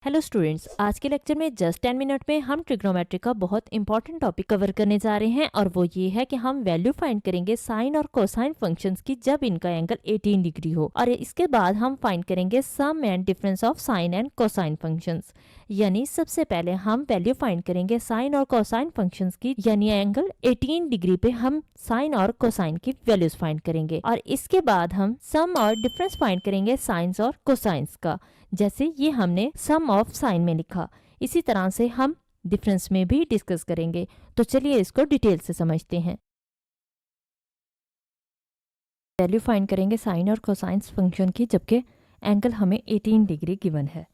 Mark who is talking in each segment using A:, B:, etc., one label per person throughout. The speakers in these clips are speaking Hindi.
A: हेलो स्टूडेंट्स, आज के लेक्चर में जस्ट 10 मिनट में हम ट्रिग्नोमेट्री का बहुत इंपॉर्टेंट टॉपिक कवर करने जा रहे हैं और वो ये है कि हम वैल्यू फाइंड करेंगे साइन और कोसाइन फंक्शंस की जब इनका एंगल 18 डिग्री हो। और इसके बाद हम फाइंड करेंगे sum and difference of sine and cosine functions. यानी सबसे पहले हम वैल्यू फाइंड करेंगे साइन और कोसाइन फंक्शंस की, यानी एंगल 18 डिग्री पे हम साइन और कोसाइन की वैल्यूज फाइंड करेंगे। और इसके बाद हम सम और डिफरेंस फाइंड करेंगे साइंस और कोसाइंस का, जैसे ये हमने सम ऑफ साइन में लिखा। इसी तरह से हम डिफरेंस में भी डिस्कस करेंगे। तो चलिए इसको डिटेल से समझते हैं। वैल्यू फाइंड करेंगे साइन और कोसाइंस फंक्शन की जबकि एंगल हमें 18 डिग्री गिवन है।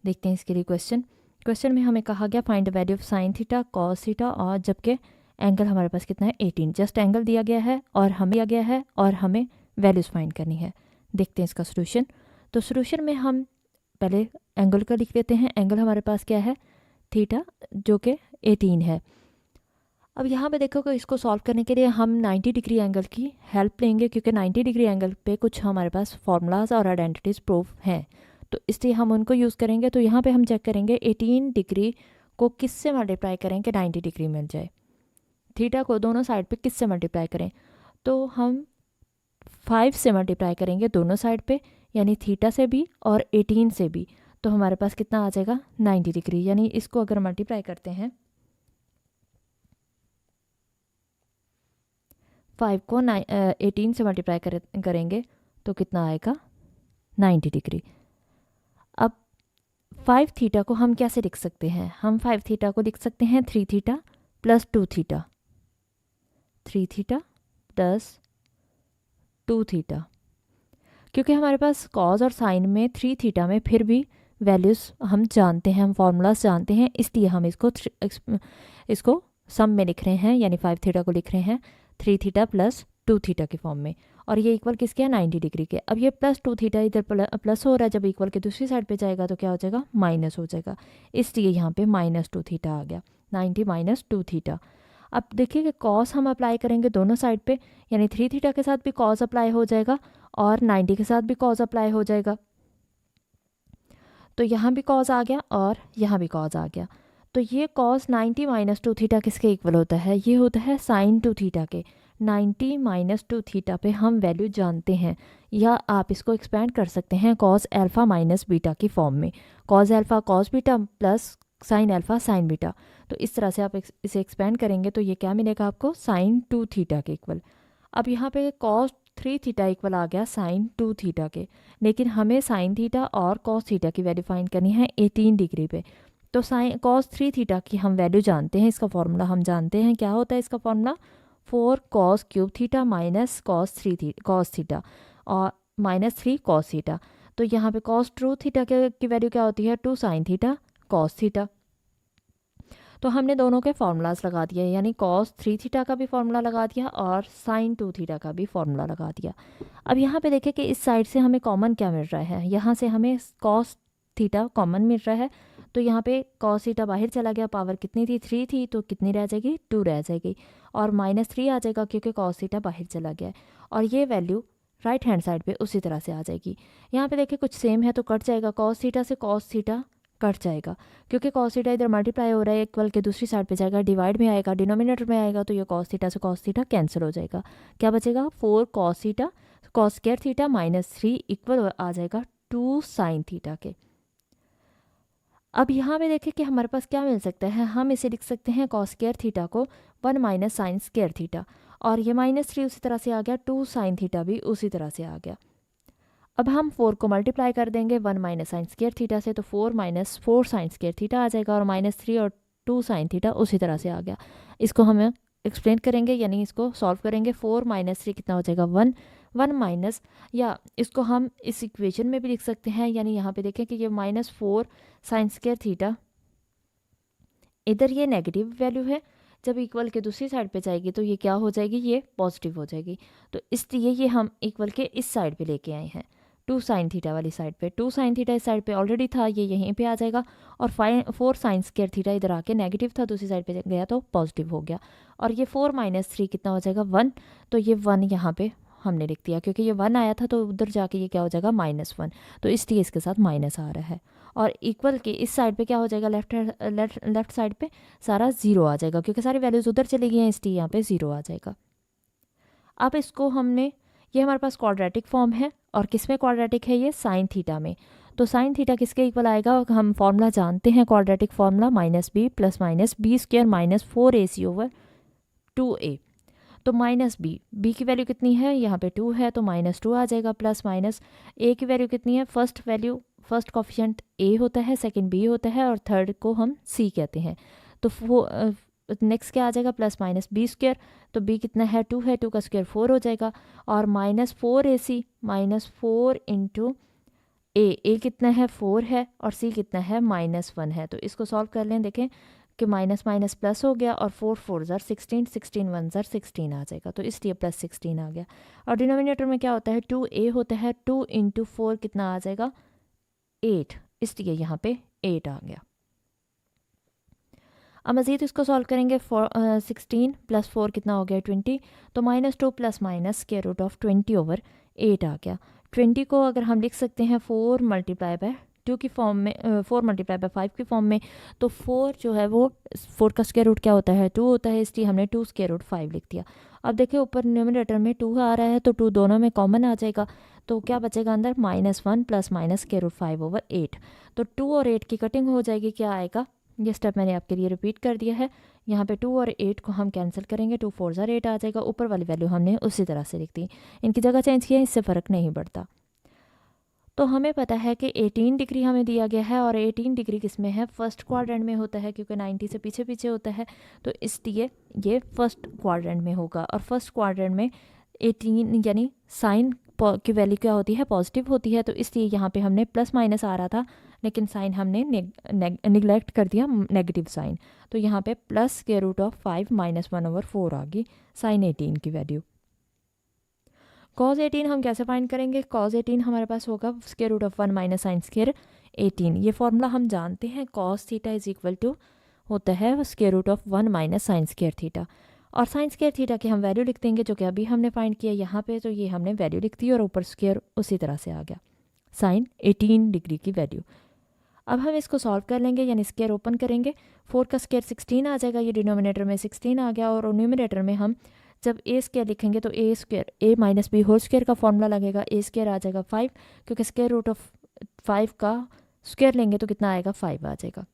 A: देखते हैं इसके लिए क्वेश्चन में हमें कहा गया find the value of sine theta cos theta, और जबकि एंगल हमारे पास कितना है 18। जस्ट एंगल दिया गया है और हमें वैल्यूज फाइंड करनी है। देखते हैं इसका सोल्यूशन। तो सोल्यूशन में हम पहले एंगल का लिख लेते हैं। एंगल हमारे पास क्या है, थीटा, जो कि 18 है। अब यहाँ पे देखो कि इसको सॉल्व करने के लिए हम 90 डिग्री एंगल की हेल्प लेंगे, क्योंकि 90 डिग्री एंगल पे कुछ हमारे पास फार्मूलाज और आइडेंटिटीज प्रूफ हैं, तो इसलिए हम उनको यूज़ करेंगे। तो यहाँ पे हम चेक करेंगे 18 डिग्री को किससे मल्टीप्लाई करें कि 90 डिग्री मिल जाए। थीटा को दोनों साइड पे किससे मल्टीप्लाई करें, तो हम 5 से मल्टीप्लाई करेंगे दोनों साइड पे, यानी थीटा से भी और 18 से भी। तो हमारे पास कितना आ जाएगा 90 डिग्री। यानी इसको अगर मल्टीप्लाई करते हैं, 5 को 18 से मल्टीप्लाई करेंगे तो कितना आएगा 90 डिग्री। अब 5 थीटा को हम कैसे लिख सकते हैं, हम 5 थीटा को लिख सकते हैं 3 theta plus 2 theta, 3 theta plus 2 theta, क्योंकि हमारे पास कॉस और साइन में 3 थीटा में फिर भी वैल्यूज़ हम जानते हैं, हम फार्मूलाज जानते हैं, इसलिए हम इसको सम में लिख रहे हैं, यानी 5 थीटा को लिख रहे हैं 3 थीटा प्लस 2 थीटा के फॉर्म में। और ये इक्वल किसके है 90 डिग्री के। अब ये प्लस 2 थीटा इधर प्लस हो रहा है, जब इक्वल के दूसरी साइड पे जाएगा तो क्या हो जाएगा माइनस हो जाएगा, इसलिए यहाँ पे -2 थीटा आ गया। 90 माइनस 2 थीटा। अब देखिए कि कॉस हम अप्लाई करेंगे दोनों साइड पे, यानी 3 थीटा के साथ भी कॉस अप्लाई हो जाएगा और 90 के साथ भी कॉस अप्लाई हो जाएगा। तो यहाँ भी कॉस आ गया और यहाँ भी कॉस आ गया। तो ये कॉस 90 माइनस 2 थीटा किसके इक्वल होता है, ये होता है साइन 2 थीटा के। 90 माइनस 2 थीटा पे हम वैल्यू जानते हैं, या आप इसको एक्सपेंड कर सकते हैं कॉस अल्फ़ा माइनस बीटा की फॉर्म में। Cos alpha cos beta plus sine alpha sine beta. तो इस तरह से आप इसे एक्सपेंड करेंगे तो ये क्या मिलेगा आपको साइन 2 थीटा के इक्वल। अब यहाँ पे कॉस 3 थीटा इक्वल आ गया साइन 2 थीटा के, लेकिन हमें साइन थीटा और कॉस थीटा की वैल्यू फाइंड करनी है 18 डिग्री पे। तो साइन कॉस 3 थीटा की हम वैल्यू जानते हैं, इसका फॉर्मूला हम जानते हैं। क्या होता है इसका formula, 4 cos cube theta minus cos theta और माइनस 3 कॉस थीटा। तो यहाँ पे कॉस 2 थीटा की वैल्यू क्या होती है 2 साइन थीटा कॉस थीटा। तो हमने दोनों के फार्मूलाज लगा दिया, यानी कॉस 3 थीटा का भी फार्मूला लगा दिया और साइन 2 थीटा का भी फार्मूला लगा दिया। अब यहाँ पे देखें कि इस साइड से हमें कॉमन क्या मिल रहा है, यहाँ से हमें कॉस थीटा कॉमन मिल रहा है। तो यहाँ पे कॉस थीटा बाहर चला गया, पावर कितनी थी 3 थी, तो कितनी रह जाएगी 2 रह जाएगी, और -3 आ जाएगा क्योंकि कॉस थीटा बाहर चला गया है। और ये वैल्यू राइट हैंड साइड पे उसी तरह से आ जाएगी। यहाँ पे देखिए कुछ सेम है तो कट जाएगा, कॉस थीटा से कॉस थीटा कट जाएगा, क्योंकि कॉस थीटा इधर मल्टीप्लाई हो रहा है, इक्वल के दूसरी साइड पे जाएगा, डिवाइड में आएगा, डिनोमिनेटर में आएगा, तो ये कॉस थीटा से कॉस थीटा कैंसिल हो जाएगा। क्या बचेगा 4 cos theta cos square theta -3 equal आ जाएगा 2 साइन थीटा के। अब यहाँ पे देखें कि हमारे पास क्या मिल सकता है, हम इसे लिख सकते हैं कॉस स्क्वायर थीटा को 1 माइनस साइन स्क्वायर थीटा, और ये -3 उसी तरह से आ गया, 2 साइन थीटा भी उसी तरह से आ गया। अब हम 4 को मल्टीप्लाई कर देंगे 1 माइनस साइन स्क्वायर थीटा से, तो 4 माइनस 4 साइन स्क्वायर थीटा आ जाएगा, और -3 और 2 साइन थीटा उसी तरह से आ गया। इसको हम एक्सप्लेन करेंगे, यानी इसको सॉल्व करेंगे। 4 माइनस 3 कितना हो जाएगा 1 माइनस, या इसको हम इस इक्वेशन में भी लिख सकते हैं, यानी यहाँ पे देखें कि ये -4 साइन स्क्वायर थीटा, इधर ये नेगेटिव वैल्यू है, जब इक्वल के दूसरी साइड पे जाएगी तो ये क्या हो जाएगी, ये पॉजिटिव हो जाएगी। तो इसलिए ये हम इक्वल के इस साइड पे लेके आए हैं, 2 साइन थीटा वाली साइड पे। 2 साइन थीटा इस साइड पे ऑलरेडी था, ये यहीं पे आ जाएगा, और 4 साइन स्क्वायर थीटा इधर आके नेगेटिव था, दूसरी साइड पे गया तो पॉजिटिव हो गया। और ये 4 माइनस 3 कितना हो जाएगा 1, तो ये 1 यहाँ पे हमने लिख दिया, क्योंकि ये 1 आया था तो उधर जाके ये क्या हो जाएगा -1, तो इसलिए इसके साथ माइनस आ रहा है। और इक्वल के इस साइड पे क्या हो जाएगा, लेफ्ट साइड पे सारा 0 आ जाएगा, क्योंकि सारी वैल्यूज़ उधर चली गई हैं, इसलिए यहाँ पे 0 आ जाएगा। अब इसको हमने, ये हमारे पास क्वाड्रेटिक फॉर्म है, और किस में क्वाड्रेटिक है, ये साइन थीटा में। तो साइन थीटा किसके इक्वल आएगा, हम फॉर्मूला जानते हैं, quadratic formula -b plus -b² -4ac/2a। तो -b की वैल्यू कितनी है, यहाँ पे 2 है तो -2 आ जाएगा, प्लस माइनस a की वैल्यू कितनी है, फर्स्ट कॉफिशिएंट a होता है, सेकंड b होता है, और थर्ड को हम c कहते हैं। तो नेक्स्ट क्या आ जाएगा, +-b²। तो b कितना है, 2 है, 2 का स्क्वायर 4 हो जाएगा, और -4ac -4 इंटू a कितना है, 4 है, और c कितना है, -1 है। तो इसको सॉल्व कर लें, देखें कि माइनस माइनस प्लस हो गया, और 4 4 ज़र 16, 16 1 ज़र 16 आ जाएगा, तो इसलिए +16 आ गया। और डिनोमिनेटर में क्या होता है, 2a होता है, 2 इंटू 4 कितना आ जाएगा, 8, इसलिए यहाँ पे 8 आ गया। अब मज़ीद इसको सॉल्व करेंगे, 16 + 4 कितना हो गया, 20। तो -2 + -√20/8 आ गया। 20 को अगर हम लिख सकते हैं 4 × 2 की फॉर्म में, 4 × 5 की फॉर्म में, तो 4 जो है वो 4 का स्क्वायर रूट क्या होता है, 2 होता है, इसलिए हमने 2√5 लिख दिया। अब देखिए ऊपर न्यूमरेटर में 2 आ रहा है, तो 2 दोनों में कॉमन आ जाएगा, तो क्या बचेगा अंदर, -1 + -√5/8। तो 2 और 8 की कटिंग हो जाएगी, क्या आएगा, ये स्टेप मैंने आपके लिए रिपीट कर दिया है। यहाँ पे 2 और 8 को हम कैंसिल करेंगे, 2 4 ज़र 8 आ जाएगा, ऊपर वाली वैल्यू हमने उसी तरह से लिख दी, इनकी जगह चेंज किया, इससे फ़र्क नहीं पड़ता। तो हमें पता है कि 18 डिग्री हमें दिया गया है, और 18 डिग्री किस में है, फर्स्ट क्वाड्रेंट में होता है, क्योंकि 90 से पीछे पीछे होता है, तो इसलिए ये फर्स्ट क्वाड्रेंट में होगा। और फर्स्ट क्वाड्रेंट में 18 यानी साइन की वैल्यू क्या होती है, पॉजिटिव होती है, तो इसलिए यहाँ पे हमने प्लस माइनस आ रहा था, लेकिन साइन हमने निगलेक्ट कर दिया, नेगेटिव साइन। तो यहाँ पे +√5 -1/4 आ गई साइन 18 की वैल्यू। cos 18 हम कैसे फाइंड करेंगे, cos 18 हमारे पास होगा √1 - sin² 18। ये फॉर्मूला हम जानते हैं, cos थीटा = होता है √1 - sin²θ, और sin²θ की हम वैल्यू लिख देंगे, जो कि अभी हमने फाइंड किया यहाँ पे, तो ये हमने वैल्यू लिख दी, और ऊपर स्क्वायर उसी तरह से आ गया, साइन 18 डिग्री की वैल्यू। अब हम इसको सॉल्व कर लेंगे, यानी स्क्वायर ओपन करेंगे, 4 का स्क्वायर 16 आ जाएगा, ये डिनोमिनेटर में 16 आ गया, और न्यूमरेटर में हम जब a² लिखेंगे तो a² a-b² का फॉर्मूला लगेगा, a² आ जाएगा 5, क्योंकि √5 का स्क्वायर लेंगे तो कितना आएगा, 5 आ जाएगा।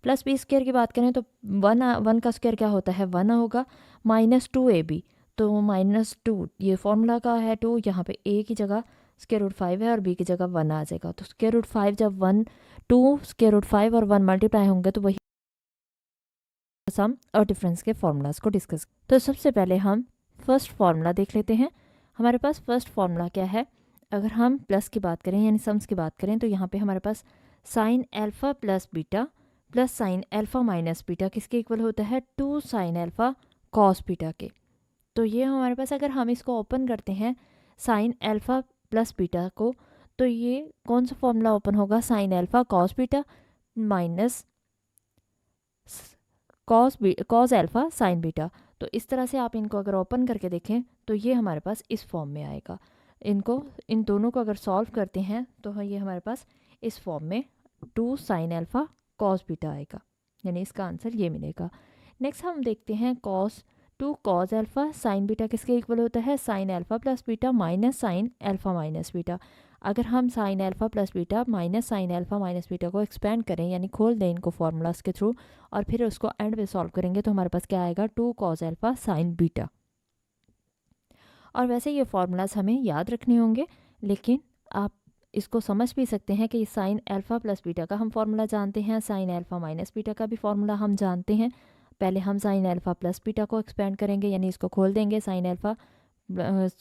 A: +b² की बात करें तो 1 का स्क्वायर क्या होता है, 1 होगा, -2ab, तो -2 ये फॉर्मूला का है, 2 यहाँ पे a की जगह √5 है, और b की जगह 1 आ जाएगा। तो √5 जब 1 2 √5 और 1 मल्टीप्लाई होंगे, तो वही सम और डिफरेंस के फॉर्मूलाज को डिस्कस। तो सबसे पहले हम फर्स्ट फार्मूला देख लेते हैं। हमारे पास फर्स्ट फार्मूला क्या है, अगर हम प्लस की बात करें यानी सम्स की बात करें, तो यहाँ पे हमारे पास sine alpha plus beta plus sine alpha minus beta किसके इक्वल होता है, 2 साइन अल्फ़ा कॉस बीटा के। तो ये हमारे पास, अगर हम इसको ओपन करते हैं साइन अल्फ़ा प्लस बीटा को, तो ये कौन सा फॉर्मूला ओपन होगा, sine alpha cos beta minus cos alpha sine beta. तो इस तरह से आप इनको अगर ओपन करके देखें तो ये हमारे पास इस फॉर्म में आएगा। इन दोनों को अगर सॉल्व करते हैं तो ये हमारे पास इस फॉर्म में 2 साइन अल्फ़ा कॉस बीटा आएगा, यानी इसका आंसर ये मिलेगा। नेक्स्ट हम देखते हैं2 कॉस अल्फ़ा साइन बीटा किसके इक्वल होता है, sign alpha plus beta minus sign alpha minus beta. अगर हम sign alpha plus beta minus sign alpha minus beta को एक्सपेंड करें, यानी खोल दें इनको फॉर्मूलाज के थ्रू, और फिर उसको एंड में सॉल्व करेंगे, तो हमारे पास क्या आएगा, 2 कॉस अल्फ़ा साइन बीटा। और वैसे ये फार्मूलाज हमें याद रखने होंगे, लेकिन आप इसको समझ भी सकते हैं कि साइन अल्फ़ा प्लस बीटा का हम फार्मूला जानते हैं, साइन अल्फ़ा माइनस बीटा का भी फार्मूला हम जानते हैं। पहले हम साइन अल्फ़ा प्लस बीटा को एक्सपेंड करेंगे, यानी इसको खोल देंगे, sine alpha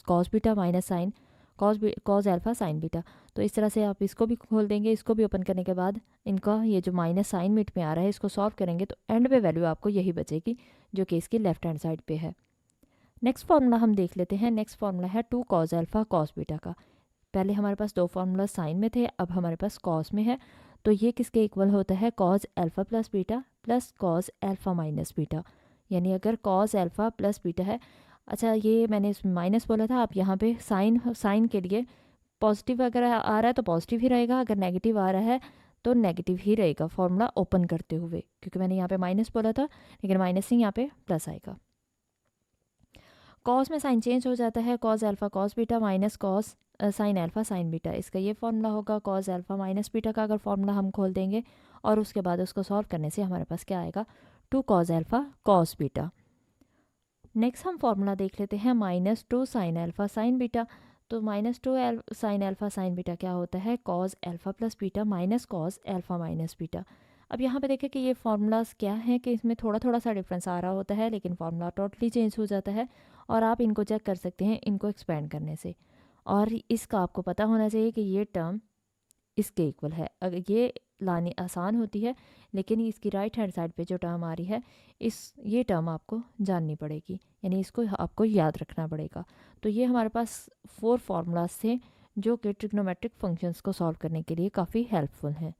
A: cos beta minus sine cos alpha sine beta. तो इस तरह से आप इसको भी खोल देंगे, इसको भी ओपन करने के बाद इनका ये जो माइनस साइन मिट में आ रहा है, इसको सॉल्व करेंगे तो एंड पे वैल्यू आपको यही बचेगी, जो कि इसकी लेफ्ट हैंड साइड पे है। नेक्स्ट फार्मूला हम देख लेते हैं। नेक्स्ट फार्मूला है 2 कॉस अल्फ़ा कॉस बीटा का। पहले हमारे पास 2 फार्मूला साइन में थे, अब हमारे पास कॉस में है, तो ये किसके इक्वल होता है, cos alpha plus beta plus cos alpha minus beta. यानी अगर कॉस अल्फ़ा प्लस बीटा है, अच्छा ये मैंने इसमें माइनस बोला था, आप यहाँ पे साइन के लिए पॉजिटिव अगर आ रहा है तो पॉजिटिव ही रहेगा, अगर नेगेटिव आ रहा है तो नेगेटिव ही रहेगा फॉर्मूला ओपन करते हुए, क्योंकि मैंने यहाँ पे माइनस बोला था, लेकिन माइनस से यहाँ पे प्लस आएगा। कॉस में साइन चेंज हो जाता है, cos alpha cos beta minus cos sine alpha sine beta, इसका ये फॉर्मूला होगा। कॉस अल्फ़ा माइनस बीटा का अगर फॉर्मूला हम खोल देंगे और उसके बाद उसको सॉल्व करने से हमारे पास क्या आएगा, 2 cos alpha cos beta. Next हम फॉर्मूला देख लेते हैं -2 साइन अल्फ़ा साइन बीटा। तो -2 साइन अल्फ़ा साइन बीटा क्या होता है, cos alpha plus beta minus cos alpha minus beta. अब यहाँ पे देखें कि ये फार्मूलाज क्या है कि इसमें थोड़ा थोड़ा सा डिफरेंस आ रहा होता है, लेकिन फार्मूला टोटली चेंज हो जाता है और आप इनको चेक कर सकते हैं इनको एक्सपेंड करने से। और इसका आपको पता होना चाहिए कि ये टर्म इसके इक्वल है। अगर ये लानी आसान होती है, लेकिन इसकी राइट हैंड साइड पे जो टर्म आ रही है ये टर्म आपको जाननी पड़ेगी, यानी इसको आपको याद रखना पड़ेगा। तो ये हमारे पास 4 फार्मूलाज थे जो कि ट्रिग्नोमेट्रिक फंक्शंस को सॉल्व करने के लिए काफ़ी हेल्पफुल हैं।